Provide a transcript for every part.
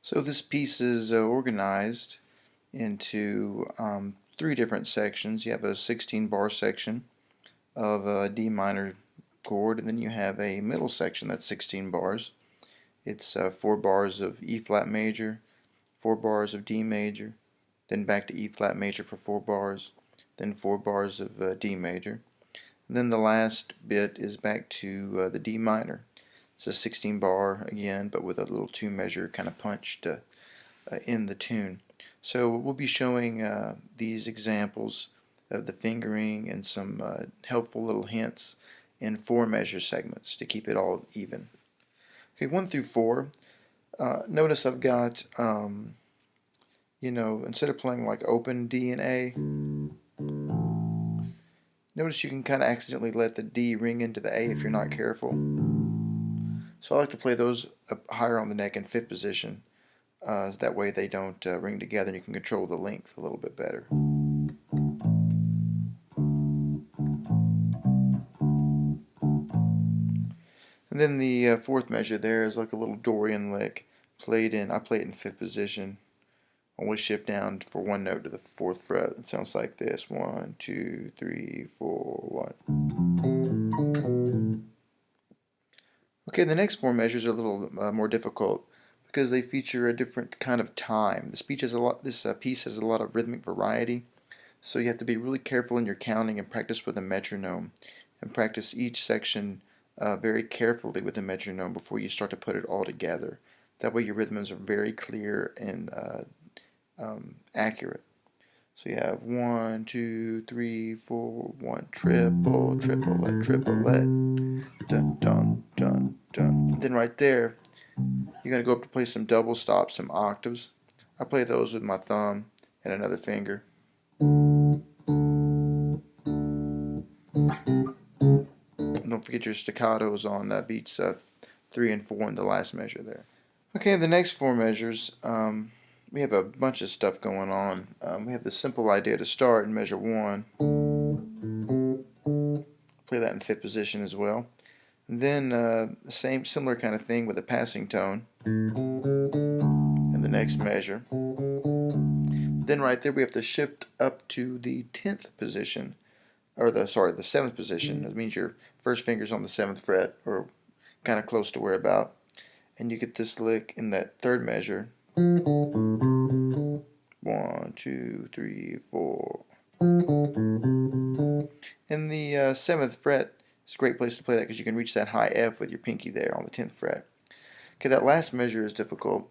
So this piece is organized into 3 different sections. You have a 16 bar section of a D minor chord, and then you have a middle section that's 16 bars. It's 4 bars of E flat major, 4 bars of D major, then back to E flat major for 4 bars, then 4 bars of D major. And then the last bit is back to the D minor. It's a 16 bar again, but with a little 2 measure kind of punch to end the tune. So we'll be showing these examples of the fingering and some helpful little hints in 4 measure segments to keep it all even. Okay, 1 through 4. Notice I've got, instead of playing like open D and A, notice you can kind of accidentally let the D ring into the A if you're not careful. So I like to play those up higher on the neck in 5th position. That way they don't ring together and you can control the length a little bit better. And then the 4th measure there is like a little Dorian lick I play it in 5th position. Always shift down for 1 note to the 4th fret. It sounds like this: 1, 2, 3, 4, 1. Okay, the next 4 measures are a little more difficult because they feature a different kind of time. This piece has a lot of rhythmic variety, so you have to be really careful in your counting and practice with a metronome, and practice each section very carefully with a metronome before you start to put it all together. That way your rhythms are very clear and accurate. So you have 1, 2, 3, 4, 1, triple, triplet, triplet, dun dun dun dun. And then right there, you're going to go up to play some double stops, some octaves. I play those with my thumb and another finger. And don't forget your staccatos on beats 3 and 4 in the last measure there. Okay, the next 4 measures, we have a bunch of stuff going on. We have the simple idea to start in measure 1. Play that in 5th position as well. And then similar kind of thing with a passing tone in the next measure. Then right there we have to shift up to the 10th position, or the 7th position. That means your first finger's on the 7th fret, or kind of close to where about. And you get this lick in that 3rd measure. 1, 2, 3, 4. And the 7th fret is a great place to play that because you can reach that high F with your pinky there on the 10th fret. Okay, that last measure is difficult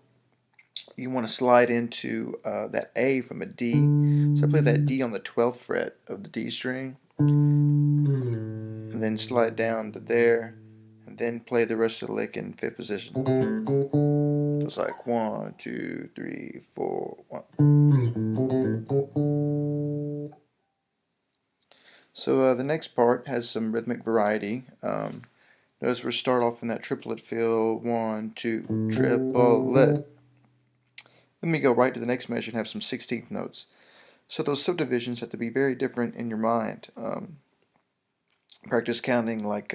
you want to slide into that A from a D. So I play that D on the 12th fret of the D string, and then slide down to there, and then play the rest of the lick in 5th position. So it's like 1, 2, 3, 4, 1. So the next part has some rhythmic variety. Notice we start off in that triplet feel, 1, 2, triplet. Then we go right to the next measure and have some 16th notes. So those subdivisions have to be very different in your mind. Practice counting like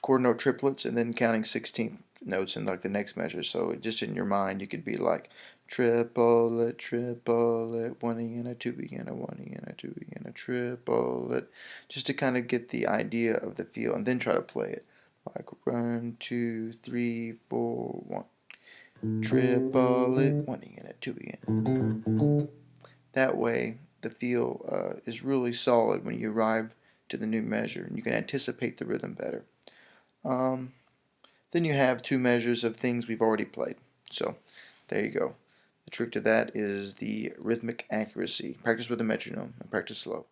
quarter note triplets and then counting 16th notes in like the next measure. So just in your mind you could be like triplet, triplet, 1 E and a 2 E and a 1 E and a 2 E and a triplet, just to kind of get the idea of the feel, and then try to play it like 1, 2, 3, 4, 1. Triplet, 1 E and a 2 E. That way the feel is really solid when you arrive to the new measure, and you can anticipate the rhythm better. Then you have 2 measures of things we've already played. So there you go. The trick to that is the rhythmic accuracy. Practice with a metronome and practice slow.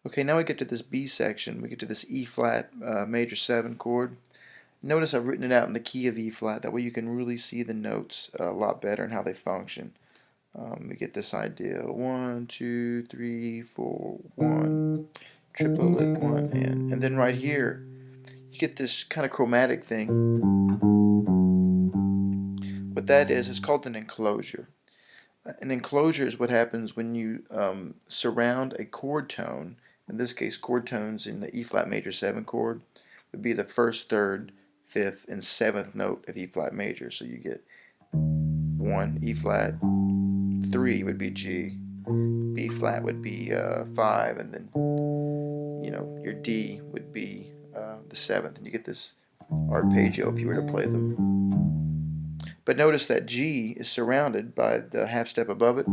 Okay, now we get to this B section. We get to this E flat major 7 chord. Notice I've written it out in the key of E flat. That way you can really see the notes a lot better and how they function. We get this idea: 1, 2, 3, 4, 1, triplet, 1, and then right here you get this kind of chromatic thing. What that is, it's called an enclosure. An enclosure is what happens when you surround a chord tone. In this case, chord tones in the E flat major 7 chord would be the 1st, 3rd, 5th, and 7th note of E flat major. So you get 1 E flat, 3 would be G, B flat would be 5, and then your D would be the 7th, and you get this arpeggio if you were to play them. But notice that G is surrounded by the half step above it,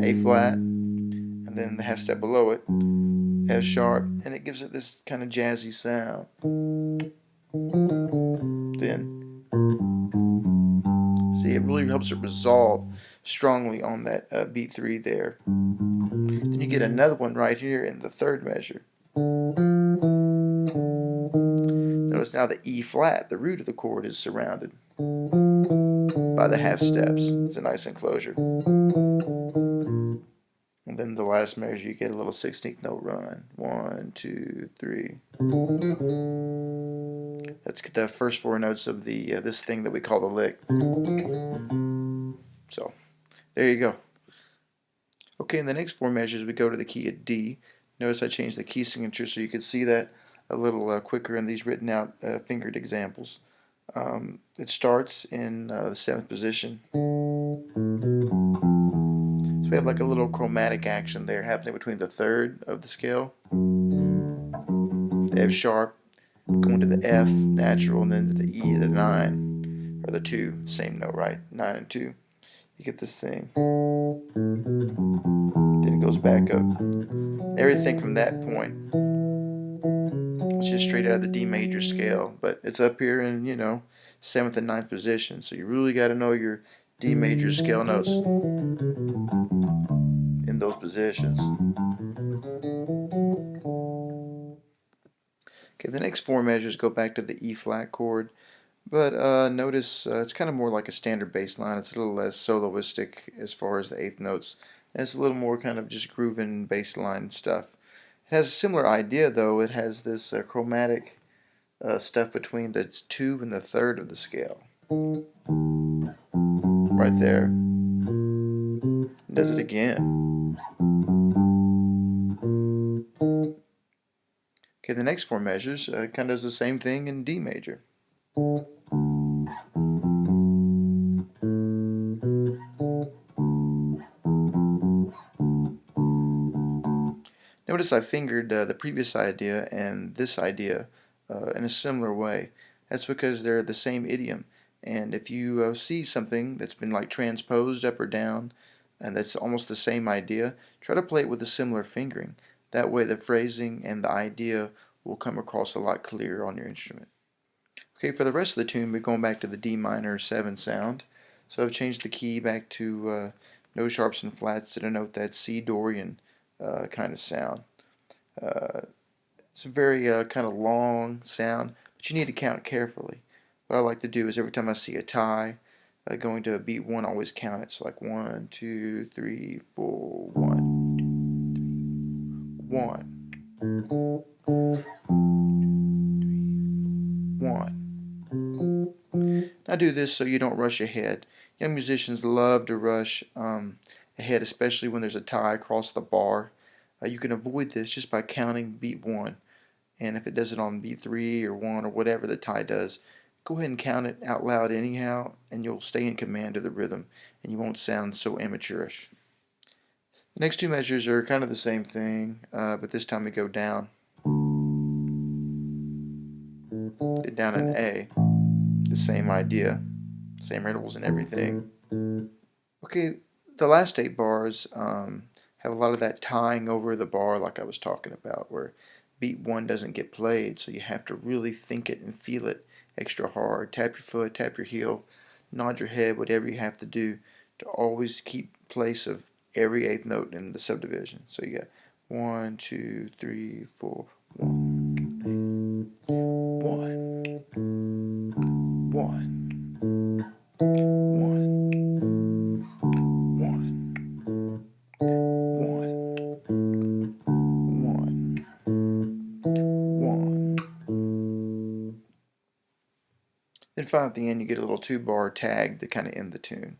A flat, and then the half step below it, F sharp, and it gives it this kind of jazzy sound. Then, see, it really helps it resolve strongly on that beat 3 there. Then you get another one right here in the 3rd measure. Notice now the E flat, the root of the chord, is surrounded by the half steps. It's a nice enclosure. And then the last measure, you get a little 16th note run. 1, 2, 3. Let's get the first 4 notes of the this thing that we call the lick. So there you go. Okay, in the next 4 measures, we go to the key of D. Notice I changed the key signature so you could see that a little quicker in these written out fingered examples. It starts in the 7th position. So we have like a little chromatic action there happening between the 3rd of the scale, the F sharp, going to the F natural, and then to the E, the 9, or the 2, same note, right? 9 and 2. You get this thing. Then it goes back up. Everything from that point, it's just straight out of the D major scale, but it's up here in 7th and 9th position. So you really got to know your D major scale notes in those positions. Okay, the next 4 measures go back to the E flat chord, but notice it's kind of more like a standard bass line. It's a little less soloistic as far as the 8th notes, and it's a little more kind of just grooving bass line stuff. It has a similar idea, though. It has this chromatic stuff between the 2 and the 3rd of the scale. Right there. It does it again. Okay, the next 4 measures kind of does the same thing in D major. Notice I fingered the previous idea and this idea in a similar way. That's because they're the same idiom. And if you see something that's been like transposed up or down, and that's almost the same idea, try to play it with a similar fingering. That way the phrasing and the idea will come across a lot clearer on your instrument. Okay, for the rest of the tune, we're going back to the D minor 7 sound. So I've changed the key back to no sharps and flats to denote that C Dorian kind of sound. It's a very kind of long sound, but you need to count carefully. What I like to do is every time I see a tie going to a beat 1, I always count it. So like 1, 2, 3, 4, 1, 1, 1. I do this so you don't rush ahead. Young musicians love to rush ahead, especially when there's a tie across the bar. You can avoid this just by counting beat 1. And if it does it on beat 3 or 1 or whatever the tie does, go ahead and count it out loud anyhow, and you'll stay in command of the rhythm, and you won't sound so amateurish. The next two measures are kind of the same thing, but this time we go down. Down in A. The same idea, same intervals and everything. Okay, the last 8 bars have a lot of that tying over the bar like I was talking about, where beat 1 doesn't get played, so you have to really think it and feel it extra hard. Tap your foot, tap your heel, nod your head, whatever you have to do to always keep place of every 8th note in the subdivision. So you got 1, 2, 3, 4, 1, 1, 1. 1. Then finally at the end you get a little 2-bar tag to kind of end the tune.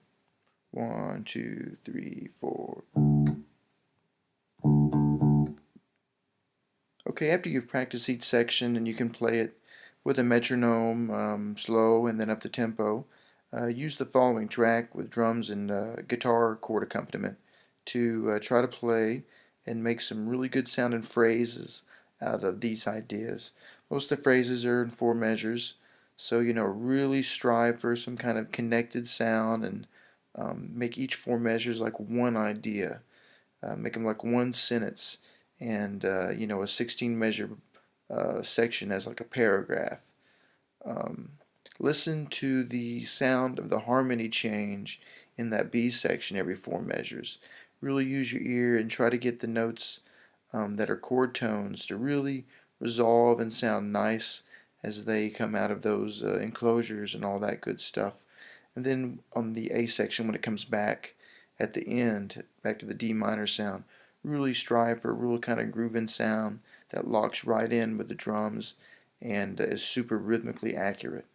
1, 2, 3, 4. Okay, after you've practiced each section and you can play it with a metronome, slow and then up the tempo, use the following track with drums and guitar chord accompaniment to try to play and make some really good sounding phrases out of these ideas. Most of the phrases are in 4 measures, so really strive for some kind of connected sound and make each 4 measures like one idea. Make them like one sentence, and a 16 measure section as like a paragraph. Um, Listen to the sound of the harmony change in that B section every 4 measures. Really use your ear and try to get the notes that are chord tones to really resolve and sound nice as they come out of those enclosures and all that good stuff. And then on the A section, when it comes back at the end, back to the D minor sound, really strive for a real kind of grooving sound that locks right in with the drums and is super rhythmically accurate.